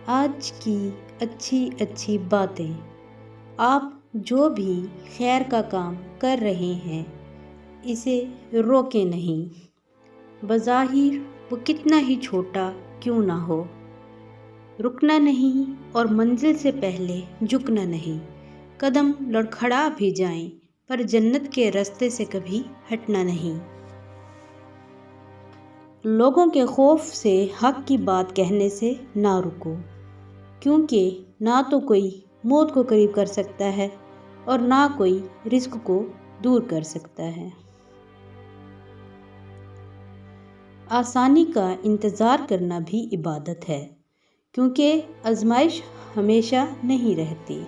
آج کی اچھی اچھی باتیں۔ آپ جو بھی خیر کا کام کر رہے ہیں اسے روکیں نہیں، بظاہر وہ کتنا ہی چھوٹا کیوں نہ ہو۔ رکنا نہیں اور منزل سے پہلے جھکنا نہیں۔ قدم لڑکھڑا بھی جائیں پر جنت کے راستے سے کبھی ہٹنا نہیں۔ لوگوں کے خوف سے حق کی بات کہنے سے نہ رکو، کیونکہ نہ تو کوئی موت کو قریب کر سکتا ہے اور نہ کوئی رزق کو دور کر سکتا ہے۔ آسانی کا انتظار کرنا بھی عبادت ہے، کیونکہ آزمائش ہمیشہ نہیں رہتی۔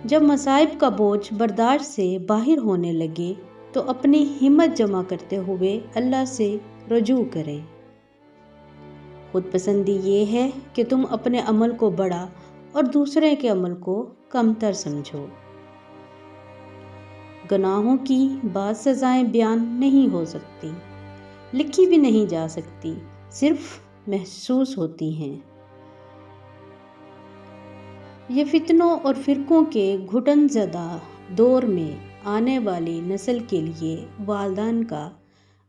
جب مصائب کا بوجھ برداشت سے باہر ہونے لگے تو اپنی ہمت جمع کرتے ہوئے اللہ سے رجوع کریں۔ خود پسندی یہ ہے کہ تم اپنے عمل کو بڑا اور دوسرے کے عمل کو کم تر سمجھو۔ گناہوں کی بعض سزائیں بیان نہیں ہو سکتی، لکھی بھی نہیں جا سکتی، صرف محسوس ہوتی ہیں۔ یہ فتنوں اور فرقوں کے گھٹن زدہ دور میں آنے والی نسل کے لیے والدین کا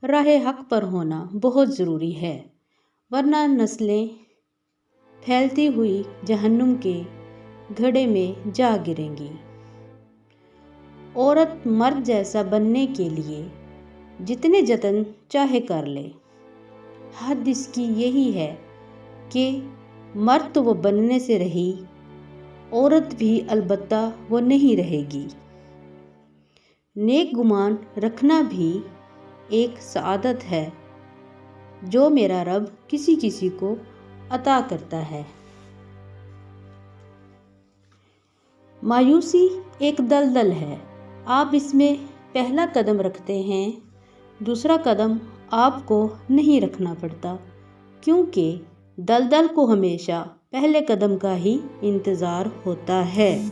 راہ حق پر ہونا بہت ضروری ہے، ورنہ نسلیں پھیلتی ہوئی جہنم کے گڑھے میں جا گریں گی۔ عورت مرد جیسا بننے کے لیے جتنے جتن چاہے کر لے، حد اس کی یہی ہے کہ مرد تو وہ بننے سے رہی، عورت بھی البتہ وہ نہیں رہے گی۔ نیک گمان رکھنا بھی ایک سعادت ہے جو میرا رب کسی کسی کو عطا کرتا ہے۔ مایوسی ایک دلدل ہے، آپ اس میں پہلا قدم رکھتے ہیں، دوسرا قدم آپ کو نہیں رکھنا پڑتا، کیونکہ دلدل کو ہمیشہ پہلے قدم کا ہی انتظار ہوتا ہے۔